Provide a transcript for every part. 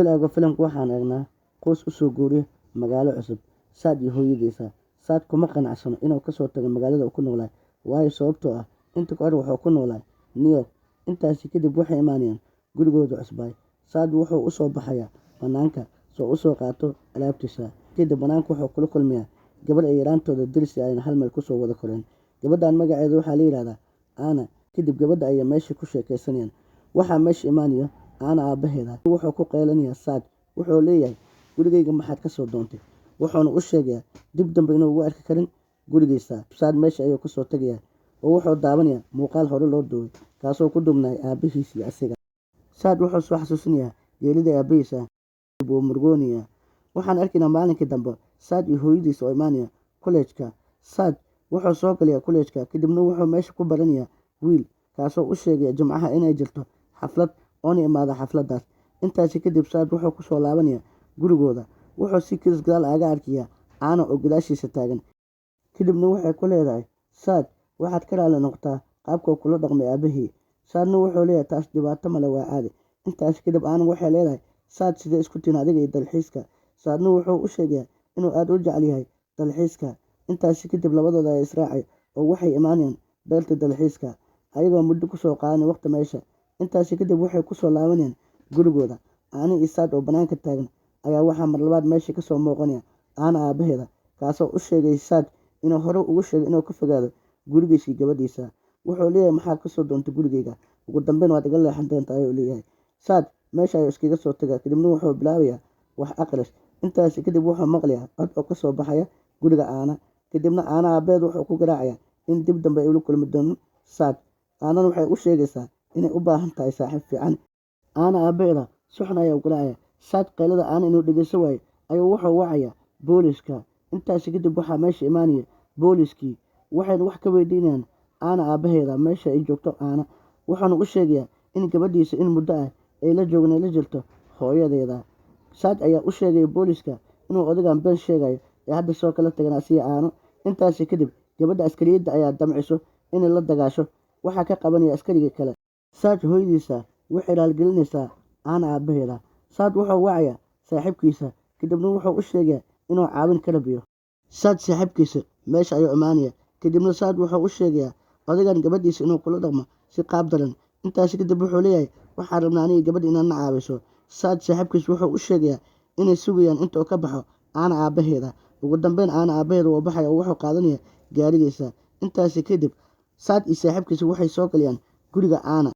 bilowga filimka waxaan eegnaa qoys u soo guuriya magaalo cusub. Saad iyo hooyadiisa. Saad kuma qanacsano inuu kasoo tago magaalada uu ku noolaa, waayo sababtoo ah inta hore wuxuu ku noolaa New York. Intaasi kadib waxay imaanayaan gurigooda cusbay. Saad wuxuu u soo baxayaa banaanka soo u soo qaato alaabtiisa. Kadib banaanka wuxuu kula kulmayaa gabar ay yaraantooda dirsi ayna hal meel kusoo wada koreen. Gabadhan magaceedu waxaa la yiraahdaa Anna. Kadib gabadha ayaa meesha ku sheekaysanayaan. Waxaa meesha imaanaya Anna aabaheeda. Wuxuu ku qeylanayaa Saad. Wuxuu leeyahay gurigayga maxaad ka soo doontay? Wuxuuna u sheegayaa dib dambe inuu ugu arki karin gurigiisa. Saad meesha ayuu kasoo tagayaa oo wuxuu daawanayaa muuqaal hore loo duubay kaasoo ku duubnay aabihiis iyo asiga. Saad wuxuu soo xasuusinayaa geerida aabihiisa. Dib uu murugoonayaa. Waxaan arkaynaa maalinkii dambe Saad iyo hooyadiisa oo imaanaya kollejka. Saad wuxuu soo galayaa kollejka kadibna wuxuu meesha ku baranayaa wiil kaasoo u sheegaya Jimcaha inay jirto xaflad oona imaada xafladaas. Intaasi kadib Saad wuxuu ku soo laabanayaa gurigooda. Wuxuu si kiis gadaal aga arkayaa Anna oo gadaashiisa taagan. Kadibna waxay ku leedahay Saad waxaad ka raali noqotaa qaabka kula dhaqmay aabihii. Saadna wuxuu leeyahay taas dhibaato male waa caadi. Intaasi kadib Anna waxay leedahay Saad sidee isku tihiin adiga iyo dalxiiska. Saadna wuxuu u sheegayaa inuu aad u jecel yahay dalxiiska. Intaasi kadib labadooda ay israacay oo waxay imaanayaan beerta dalxiiska ayagoo muddo ku soo qaadanay waqti meesha. Intaasi kadib waxay ku soo laabanayaan gurigooda. Anna iyo Saad oo banaanka taagan ayaa waxaa mar labaad meesha ka soo muuqanaya Anna aabaheeda kaasoo u sheegay Saad inuu hore ugu sheegay inuu ka fogaado gurigiisa iyo gabadhiisa. Wuxuu leeyahay maxaad ka soo doontay gurigayga? Ugu dambeyn waad iga leexan doontaa ayuu leeyahay. Saad meesha ayuu iskaga soo tagaa kadibna wuxuu bilaabayaa wax aqris. Intaasi kadib wuxuu maqlayaa cod oo ka soo baxaya guriga Anna. Kadibna Anna aabaheed wuxuu ku garaacayaa in dib dambe ay ula kulmi doonin Saad. Annana waxay u sheegaysaa inay u baahan tahay saaxiib fiican. Anna aabaheeda si xun ayaa u garaacaya. Saad qaylada Anna inuu dhegeysan waayo ayuu wuxuu wacayaa booliiska. Intaasi kadib waxaa meesha imaanaya booliiskii. Waxayna wax ka weydiinayaan Anna aabaheeda meesha ay joogto Anna. Wuxuuna u sheegayaa in gabadhiisa in muddo ah ay la joogeen ay la jirto hooyadeeda. Saad ayaa u sheegay booliiska inuu odagaan been sheegayo ee hadda soo kala tagan asiga Anna. Intaasi kadib gabadha askariyadda ayaa damciso inay la dagaasho. Waxaa ka qabanaya askariga kale. Saad hooyadiisa waxay raalgelinaysaa Anna aabaheeda. Saad wuxuu wacayaa saaxiibkiisa kadibna wuxuu u sheegayaa inuu caawin ka rabiyo. Saad saaxiibkiisa meesha ayuu imaanaya. Kadibna Saad wuxuu u sheegayaa odagaan gabadhiisa inuu kula dhaqmo si qaab daran. Intaasi kadib wuxuu leeyahay waxaan rabnaa aniga gabadha inaad na caawiso. Saad saaxiibkiisa wuxuu u sheegayaa inay sugayaan inta uu ka baxo Anna aabaheeda. Ugu dambeyn Anna aabaheeda wuu baxaya oo wuxuu qaadanayaa gaarigiisa. Intaasi kadib Saad iyo saaxiibkiisa waxay soo galayaan guriga Anna.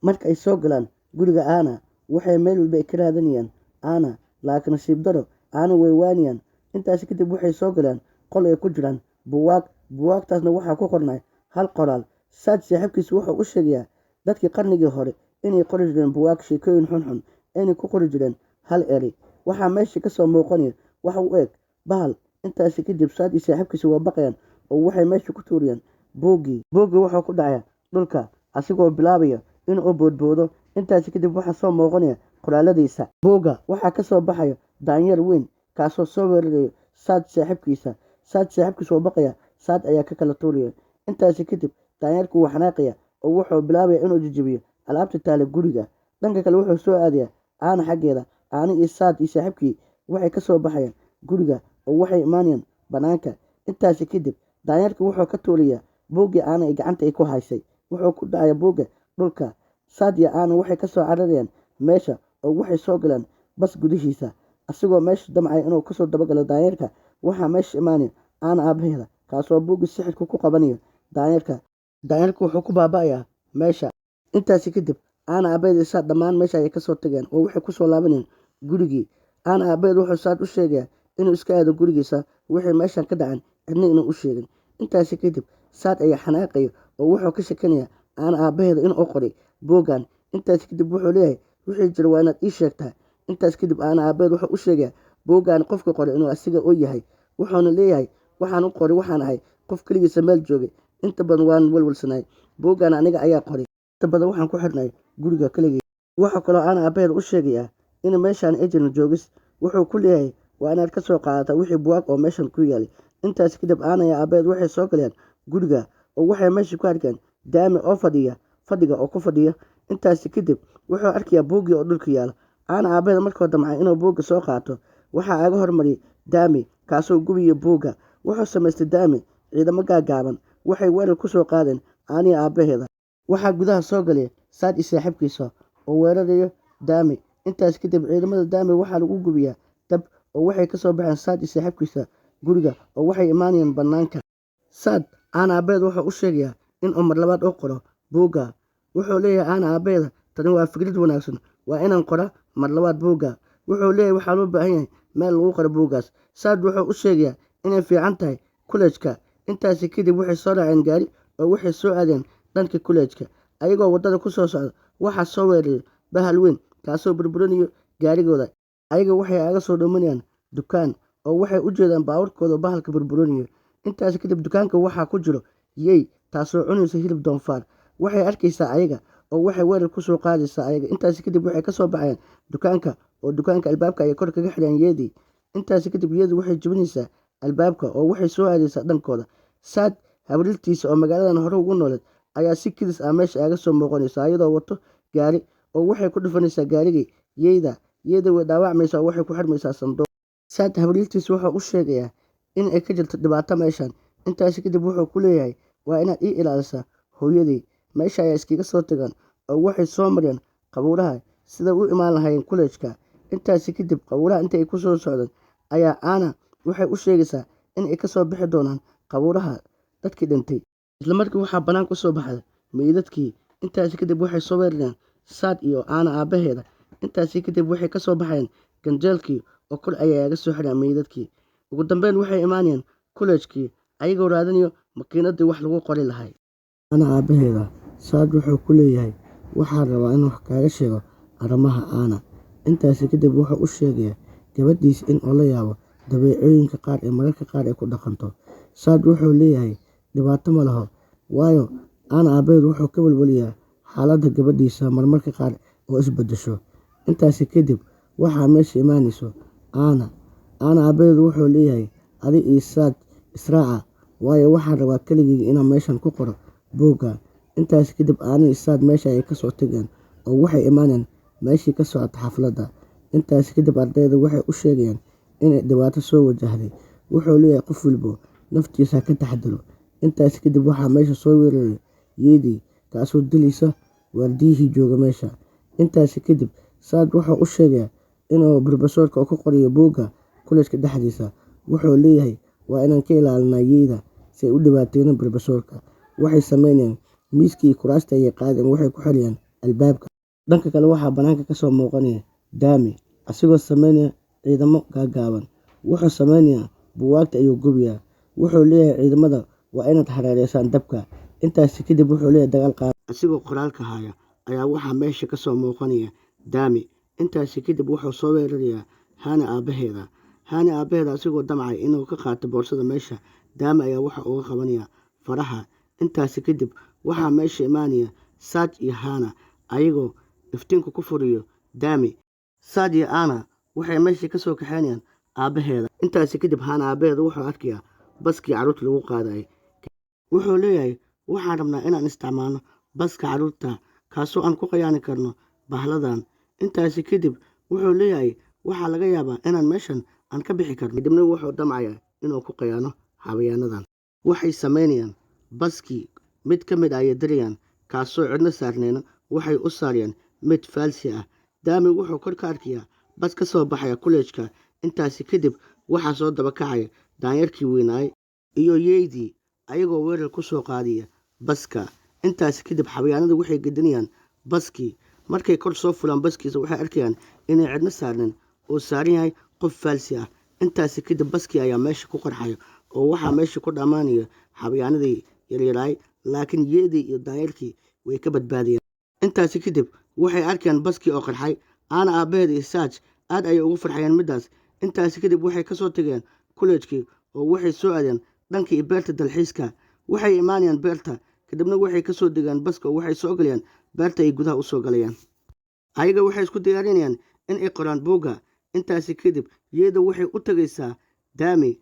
Marka ay soo galaan guriga Anna waxay meel walba ay ka raadanayaan Anna laakiin nasiib daro Anna way waanayaan. Intaasi kadib waxay soo galaan qol ay ku jiraan buugaag. Buugaagtaasna waxaa ku qornay hal qoraal. Saad saaxiibkiisa wuxuu u sheegayaa dadkii qarnigii hore inay qori jireen buugaag sheekooyin xunxun inay ku qori jireen hal eri. Waxaa meesha ka soo muuqanaya wax u eg bahal. Intaasi kadib Saad iyo saaxiibkiisa waa baqayaan oo waxay meesha ku tuuriyaan buuggii. Buuggii wuxuu ku dhacayaa dhulka asigoo bilaabaya inuu boodboodo. Intaasi kadib waxaa soo muuqanaya qoraaladiisa. Buugga waxaa ka soo baxaya daanyeer weyn kaasoo soo weerarayo Saad saaxiibkiisa. Saad saaxiibkiisa waa baqaya. Saad ayaa ka kala tuuraya. Intaasi kadib daanyeerku wuu xanaaqaya oo wuxuu bilaabaya inuu jajabiyo alaabta taale guriga. Dhanka kale wuxuu soo aadayaa Anna xaggeeda. Anna iyo Saad iyo saaxiibkii waxay ka soo baxayaan guriga oo waxay imaanayaan banaanka. Intaasi kadib daanyeerku wuxuu ka tuurayaa buuggii Anna ay gacanta ay ku haysay. Wuxuu ku dhacayaa buugga dhulka. Saad iyo Anna waxay ka soo cararayaan meesha oo waxay soo galaan bas gudihiisa. Asigoo meesha damcaya inuu kasoo dabagalo daanyeerka. Waxaa meesha imaanaya Anna aabaheeda kaasoo buuggii sixirka ku qabanayo daanyeerka. Daanyeerku wuxuu ku baaba'ayaa meesha. Intaasi kadib Anna aabaheeda iyo Saad dhammaan meesha ayay kasoo tageen oo waxay ku soo laabanayaan gurigii. Anna aabaheed wuxuu Saad u sheegayaa inuu iska aado gurigiisa wixii meeshan ka dhacan cidna inuu u sheegin. Intaasi kadib Saad ayaa xanaaqaya oo wuxuu ka shakanayaa Anna aabaheeda inuu qoray buuggan. Intaasi kadib wuxuu leeyahay wixii jira waa inaad ii sheegtaa. Intaas kadib Anna aabaheed wuxuu u sheegayaa buuggan qofka qoray inuu asiga u yahay. Wuxuuna leeyahay waxaan u qoray waxaan ahay qof kaligiisa meel joogay. Inta badan waan walwalsanahay. Buuggan aniga ayaa qoray. Inta badan waxaan ku xirnay guriga kaligii. Waxa kaloo Anna aabaheed u sheegayaa in meeshan ay jirin joogis. Wuxuu ku leeyahay waa inaad ka soo qaadataa wixii buugaag oo meeshan ku yaalay. Intaasi kadib Anna iyo aabaheed waxay soo galeen guriga oo waxay meesha ku arkeen daami oo fadhiga oo ku fadhiya. Intaasi kadib wuxuu arkayaa buuggii oo dhulka yaala. aana aabaheeda markoo damcay inuu buugga soo qaato waxaa aga hormariyay daami kaasoo gubiya buugga. wuxuu samaystay daami ciidamo gaagaaban waxay weerar ku soo qaadeen aaniya aabaheeda. waxaa gudaha soo galaya saad iyo saaxiibkiisa oo weerarayo daami. intaas kadib ciidamada daami waxaa lagu gubiyaa dab oo waxay kasoo baxeen saad iyo saaxiibkiisa guriga oo waxay imaanayaan bannaanka. saad aana aabaheed wuxuu u sheegayaa in uu mar labaad u qoro buugga. wuxuu leeyahay aana aabaheeda tani waa fikrad wanaagsan, waa inaan qora mar labaad buugga. wuxuu leeyahay waxaa loo baahan yahay meel lagu qoro buuggaas. saad wuxuu u sheegayaa inay fiican tahay kuleejka. intaasi kadib waxay soo raaceen gaari oo waxay soo aadeen dhanka kuleejka. ayagoo waddada ku soo socda waxaa soo weeraray bahal weyn kaasoo burburinayo gaarigooda. ayaga waxay aga soo dhominayaan dukaan oo waxay u jeedaan baabuurkooda bahalka burburinayo. intaasi kadib dukaanka waxaa ku jiro yey taasoo cunaysa hilib doonfaar. waxay arkaysaa ayaga oo waxay weerar ku soo qaadaysaa ayaga. intaasi kadib waxay ka soo baxayaan dukaanka oo dukaanka albaabka ayay kor kaga xidheen yeedii. intaasi kadib yeedii waxay jebinaysaa albaabka oo waxay soo aadaysaa dhankooda. saad habriirtiisa oo magaaladan hore ugu nooleed ayaa si kidis ah meesha aga soo muuqanaysa iyadoo wato gaari oo waxay ku dhufanaysaa gaarigii yeeda way dhaawacmaysaa oo waxay ku xidhmaysaa sanduuq. saad habriirtiisa wuxuu u sheegayaa in ay ka jirto dhibaato meeshan. intaasi kadib wuxuu ku leeyahay waa inaad ii ilaalisaa hooyadii. meesha ayaa iskaga soo tagaan oo waxay soo mareen qabuuraha sida u imaan lahaayeen kuleejka. intaasi kadib qabuuraha inta ay ku soo socdeen ayaa aana waxay u sheegaysaa in ay kasoo bixi doonaan qabuuraha dadkii dhintay. isla markii waxaa bannaan ku soo baxday meydadkii. intaasi kadib waxay soo weerareen saad iyo aana aabaheeda. intaasi kadib waxay ka soo baxeen ganjeelkii oo kor ayay aga soo xidhaan meydadkii. ugu dambeyn waxay imaanayeen kuleejkii ayagoo raadinayo makiinadii wax lagu qori lahay. aana aabaheeda saad wuxuu ku leeyahay waxaa rabaa in wax kaaga sheego arrimaha aana. intaasi kadib wuxuu u sheegayaa gabadhiisa in uu la yaabo dabeecooyinka qaar ee mararka qaar ay ku dhaqanto. saad wuxuu leeyahay dhibaato ma laho, waayo aana aabaheed wuxuu ka walwaliyaa xaaladda gabadhiisa marmarka qaar oo isbedesho. intaasi kadib waxaa meesha imaanayso aana aabaheed wuxuu leeyahay adi iyo saad israaca, waayo waxaan rabaa keligeyga inaan meeshan ku qoro buugga. intaasi kadib aana iyo saad meesha ayay kasoo tageen oo waxay imaaneen meeshii ka socota xafladda. intaasi kadib ardayda waxay u sheegayaan inay dhibaato soo wajahday. wuxuu leeyahay qof walbo naftiisa ha ka taxadaro. intaasi kadib waxaa meesha soo weeraray yeedii kaasoo dilaysa waardiyihii jooga meesha. intaasi kadib saad wuxuu u sheegayaa inuu brofesoorka ku qoriyo buugga kuleejka dhexdiisa. wuxuu leeyahay waa inaan ka ilaalinaa yeeda si ay u dhibaateynin brofesoorka. waxay sameynayaan miiskii iyo kuraasta ayay qaadeen waxay ku xirayaan albaabka. dhanka kale waxaa bannaanka ka soo muuqanaya daami asigoo sameynaya ciidamo gaagaaban. wuxuu sameynayaa buugaagta ayuu gubayaa. wuxuu leeyahay ciidamada waa inaad hareereysaan dabka. intaasi kadib wuxuu leeyahay dagaal qaad. asigoo qoraalka haya ayaa waxaa meesha ka soo muuqanaya daami. intaasi kadib wuxuu soo weerarayaa haana aabaheeda asigoo damcay inuu ka qaato boorsada meesha. daami ayaa waxa uga qabanaya faraha. intaasi kadib waxaa meesha imaanaya saad iyo haana ayagoo iftiinku ku furiyo daami. saad iyo aana waxay meeshii ka soo kaxeynayaan aabaheeda. intaasi kadib haana aabaheeda wuxuu arkayaa baskii carruurta lagu qaadayay. wuxuu leeyahay waxaan rabnaa inaan isticmaalno baska carruurta kaasoo aan ku qayaani karno bahladan. intaasi kadib wuxuu leeyahay waxaa laga yaabaa inaan meeshan aan ka bixi karno. kadibna wuxuu damcayaa inuu ku qayaano xayawaanadan. waxay sameynayaan baskii mid ka mid ayay dirayaan kaasoo cidno saarneyna waxay u saarayaan mid faalsi ah. daami wuxuu kor ka arkayaa bas ka soo baxaya kuleejka. intaasi kadib waxaa soo daba kacaya daanyarkii weynaay iyo yeydii ayagoo weerar ku soo qaadaya baska. intaasi kadib xayawaanada waxay gedinayaan baskii. markay kor soo fulaan baskiisa waxay arkayaan inay cidno saarnin oo saaran yahay qof faalsi ah. intaasi kadib baskii ayaa meesha ku qarxaya oo waxaa meesha ku dhammaanaya xayawaanadii yaryaraay, laakiin yeedii iyo daanyarkii way ka badbaadiyeen. intaasi kadib waxay arkayaan baskii oo qarxay. aana aabaheed iyo saaj aad ayay ugu farxayeen middaas. intaasi kadib waxay kasoo tageen kuleejkii oo waxay soo aadeen dhankii beerta dalxiiska. waxay imaanayaan beerta kadibna waxay kasoo degeen baska oo waxay soo galayaan beerta ay gudaha usoo galayaan. ayaga waxay isku diyaarinayaan in ay qoraan buugga. intaasi kadib yeeda waxay u tagaysaa daami.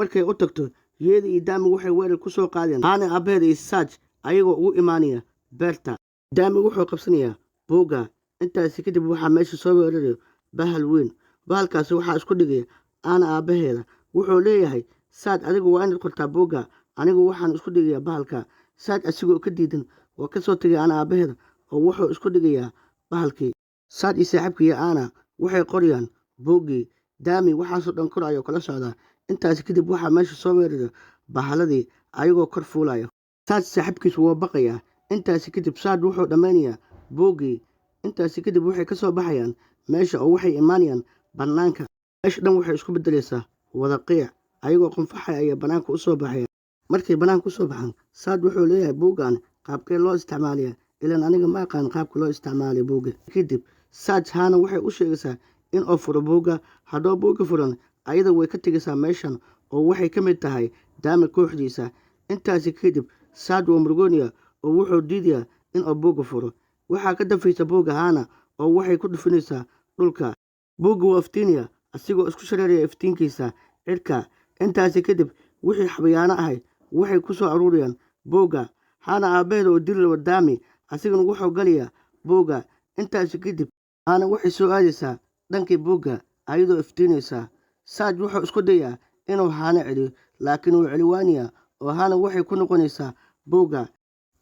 markay u tagto yeeda iyo daami waxay weerar ku soo qaadeen aana aabaheed iyo saaj ayagoo ugu imaanaya beerta. daami wuxuu qabsanayaa buugga intaasi kadib waxaa meesha soo weeraraya bahal weyn. Bahalkaasi waxaa isku dhigaya Aana aabaheeda. Wuxuu leeyahay Saad adigu waa inaad qortaa buugga, anigu waxaan isku dhigayaa bahalka. Saad asigoo ka diidan oo ka soo tegay Aana aabaheeda oo wuxuu isku dhigayaa bahalkii. Saad iyo saaxiibkii Aana waxay qorayaan buuggii. Daami waxaasoo dhan kor ayuu kala socdaa. Intaasi kadib waxaa meesha soo weeraraya bahaladii ayagoo kor fuulaya. Saad saaxiibkiisu waa baqayaa. Intaasi kadib Saad wuxuu dhammaynayaa buuggii. Intaasi kadib waxay ka soo baxayaan meesha oo waxay imaanayaan bannaanka. Meesha dhan waxay isku beddelaysaa wada qiic. Ayagoo qunfaxaya ayay bannaanka u soo baxayaan. Markay bannaanka u soo baxaan, Saad wuxuu leeyahay buuggan qaabkee loo isticmaalayaa, ilaan aniga ma aqaan qaabka loo isticmaalayo buugga. Kadib Saad Hana waxay u sheegaysaa in uu furo buugga. Hadduu buugga furan, ayada way ka tegaysaa meeshan oo waxay ka mid tahay Daami kooxdiisa. Intaasi kadib Saad wuu murugoonaya oo wuxuu diidayaa in uu buugga furo. Waxaa ka dafaysa buugga Hana oo waxay ku dhufinaysaa dhulka. Buugga wuu iftiinaya asigoo isku shareeraya iftiinkiisa cirka. Intaasi kadib wixii xabayaano ahay waxay ku soo aruurayaan buugga. Hana aabaheeda oo dili raba Daami asigana wuxuu galayaa buugga. Intaasi kadib Hana waxay soo aadaysaa dhankii buugga ayadoo iftiinaysa. Saad wuxuu isku dayaa inuu Hana celiyo, laakiin wuu celiwaanayaa oo Hana waxay ku noqonaysaa buugga.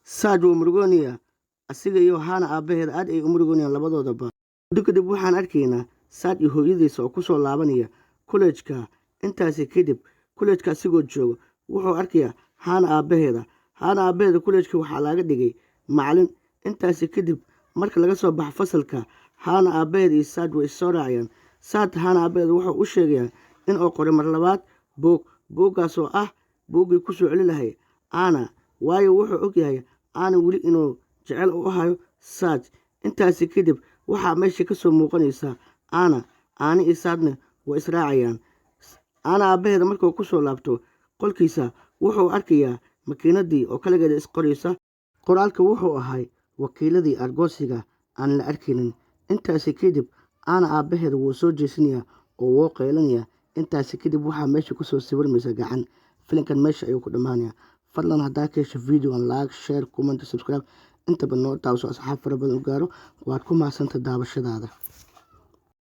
Saad wuu murugoonaya asiga iyo Hana aabaheeda aad ay u murugoonayaan labadoodaba. Muddo kadib waxaan arkaynaa Saad iyo hooyadiisa oo ku soo laabanaya kollejka. Intaasi kadib kollejka asigoo jooga wuxuu arkayaa Hana aabaheeda. Hana aabaheeda kollejka waxaa laga dhigay macallin. Intaasi kadib marka laga soo baxo fasalka, Hana aabaheeda iyo Saad way soo raacayaan. Saad Hana aabaheeda wuxuu u sheegayaa in uu qoray mar labaad buuggaas oo ah buuggii ku soo celi lahay Aana, waayo wuxuu ogyahay Aana weli inuu jecel u hayo Saad. Intaasi kadib waxaa meesha ka soo muuqanaysa Aana iyo Saadna way israacayaan. Aana aabaheeda markuu ku soo laabto qolkiisa wuxuu arkayaa makiinadii oo kaligeeda isqoraysa. Qoraalka wuxuu ahay wakiiladii argoosiga aan la arkaynin. Intaasi kadib Aana aabaheeda wuu soo jeesanayaa oo wuu qeylanayaa. Intaasi kadib waxaa meesha kusoo sawirmaysa gacan. Filimkan meesha ayuu ku dhammaanayaa. Fadlan haddaa ka hesho videogan like, share, comment, subscribe intaba noo daawaso asxaab fara badan u gaaro. Waad ku mahadsantahay daawashadaada.